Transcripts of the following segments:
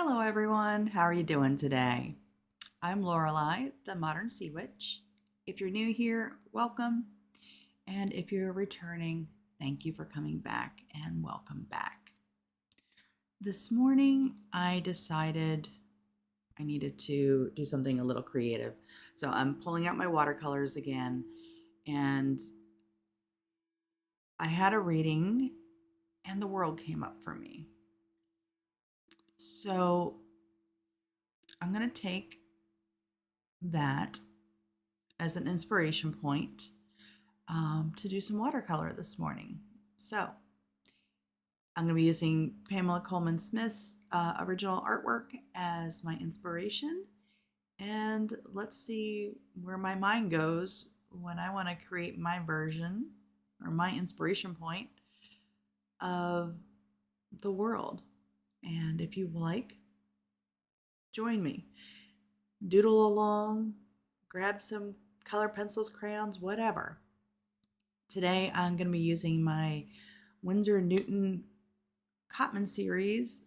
Hello everyone, how are you doing today? I'm Lorelei, the Modern Sea Witch. If you're new here, welcome. And if you're returning, thank you for coming back and welcome back. This morning, I decided I needed to do something a little creative. So I'm pulling out my watercolors again, and I had a reading and the world came up for me. So I'm going to take that as an inspiration point to do some watercolor this morning. So I'm going to be using Pamela Colman Smith's original artwork as my inspiration. And let's see where my mind goes when I want to create my version or my inspiration point of the world. And if you like, join me. Doodle along, grab some color pencils, crayons, whatever. Today I'm going to be using my Winsor-Newton Cotman series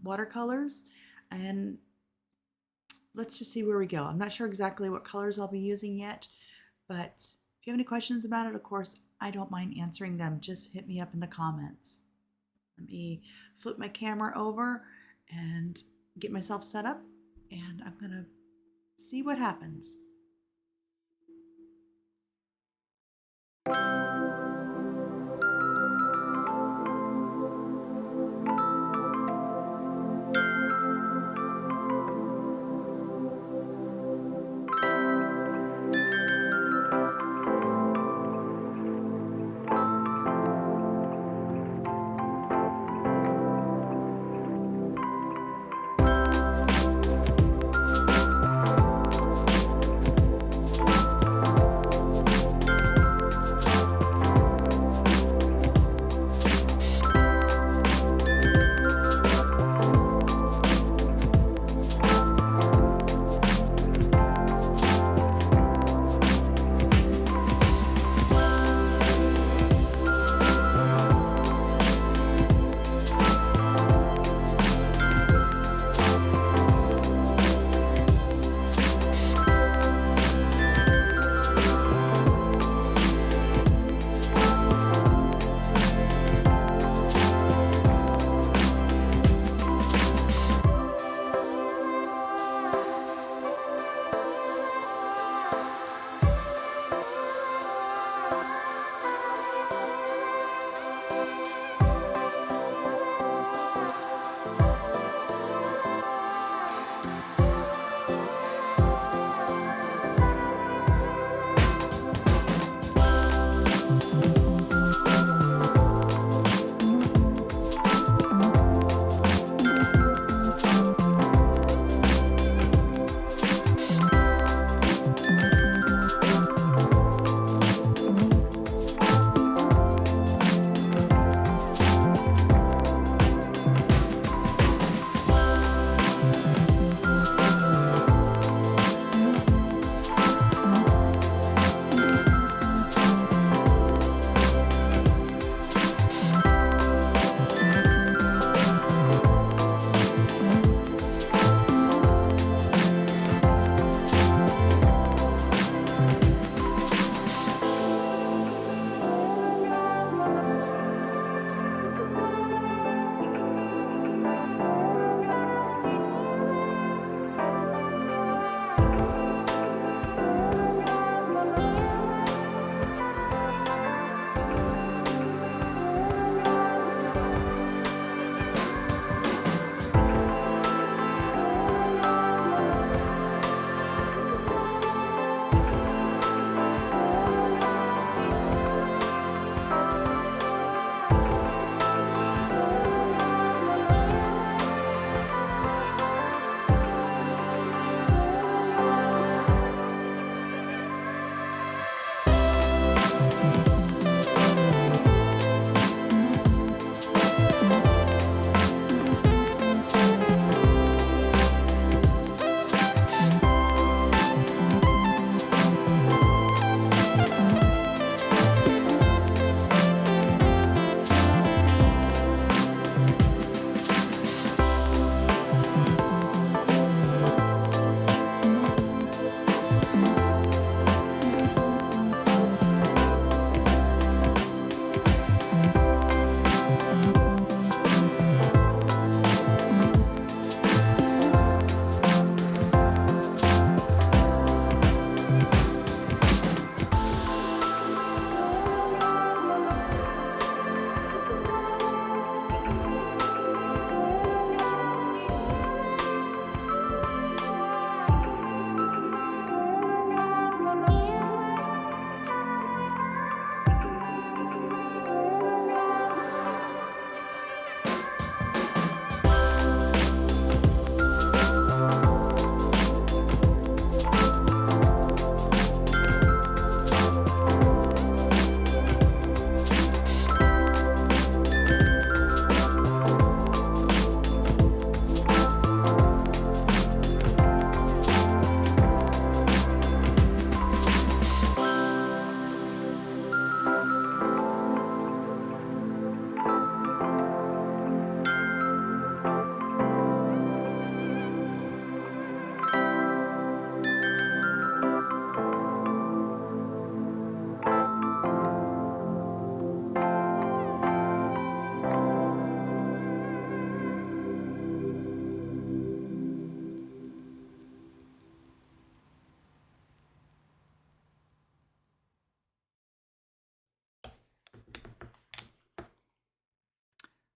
watercolors, and let's just see where we go. I'm not sure exactly what colors I'll be using yet, but if you have any questions about it, of course, I don't mind answering them. Just hit me up in the comments. Let me flip my camera over and get myself set up, and I'm going to see what happens.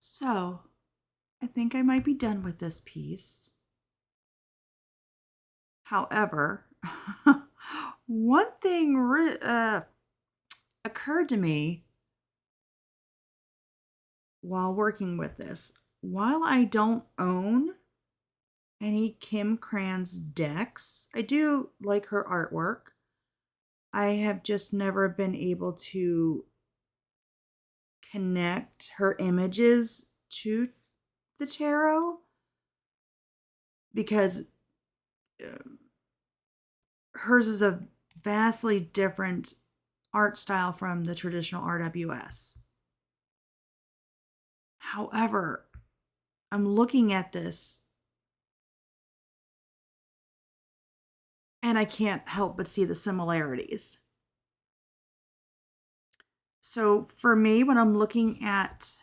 So I think I might be done with this piece. However, one thing occurred to me while working with this. While I don't own any Kim Krans decks, I do like her artwork. I have just never been able to connect her images to the tarot because hers is a vastly different art style from the traditional RWS. However, I'm looking at this and I can't help but see the similarities. So for me, when I'm looking at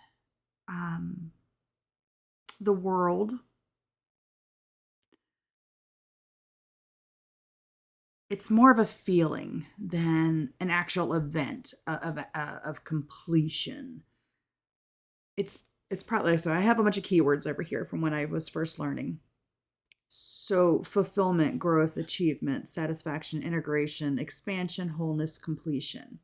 the world, it's more of a feeling than an actual event of completion. It's probably, so I have a bunch of keywords over here from when I was first learning. So fulfillment, growth, achievement, satisfaction, integration, expansion, wholeness, completion.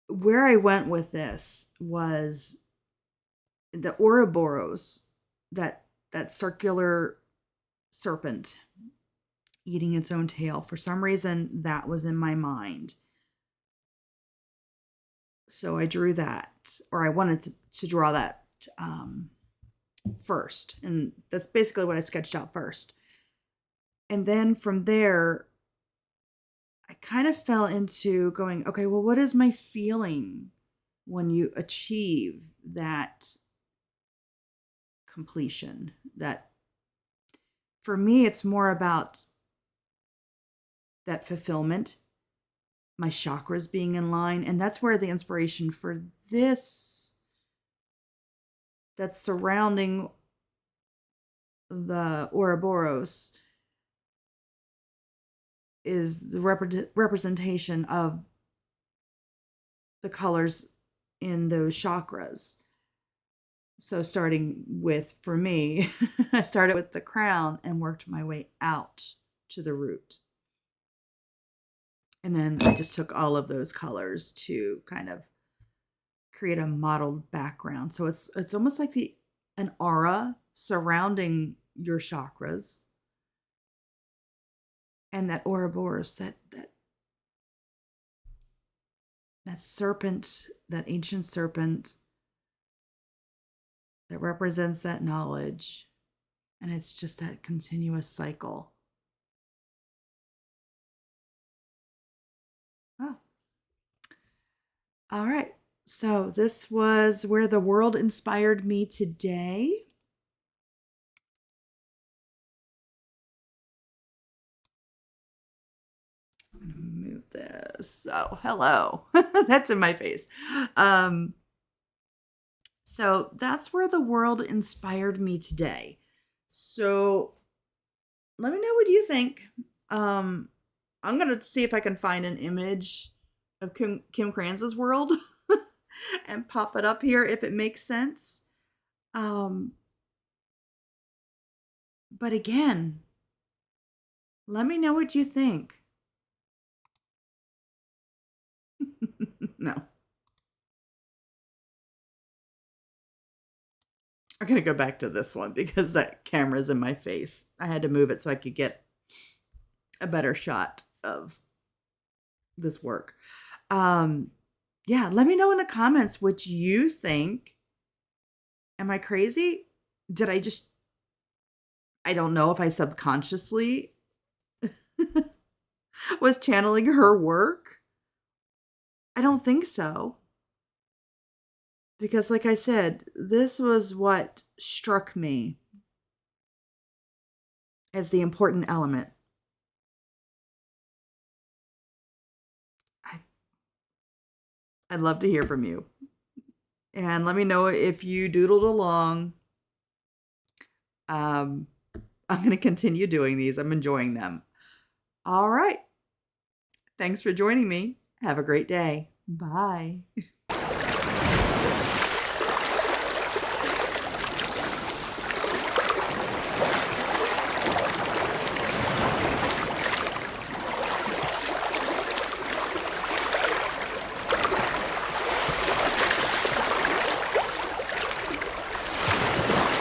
Where I went with this was the Ouroboros, that circular serpent eating its own tail. For some reason, that was in my mind. So I drew that, or I wanted to draw that first. And that's basically what I sketched out first. And then from there, I kind of fell into going, okay, well, what is my feeling when you achieve that completion? That for me, it's more about that fulfillment, my chakras being in line. And that's where the inspiration for this that's surrounding the Ouroboros is the representation of the colors in those chakras. So starting with, for me, I started with the crown and worked my way out to the root. And then I just took all of those colors to kind of create a modeled background. So it's almost like an aura surrounding your chakras. And that Ouroboros, that serpent, that ancient serpent that represents that knowledge. And it's just that continuous cycle. Oh. All right. So this was where the world inspired me today. I'm going to move this. Oh, hello. That's in my face. So that's where the world inspired me today. So let me know what you think. I'm going to see if I can find an image of Kim Krans' world and pop it up here if it makes sense. But again, let me know what you think. No. I'm going to go back to this one because that camera's in my face. I had to move it so I could get a better shot of this work. Yeah, let me know in the comments what you think. Am I crazy? Did I don't know if I subconsciously was channeling her work. I don't think so. Because like I said, this was what struck me as the important element. I'd love to hear from you. And let me know if you doodled along. I'm going to continue doing these. I'm enjoying them. All right. Thanks for joining me. Have a great day. Bye.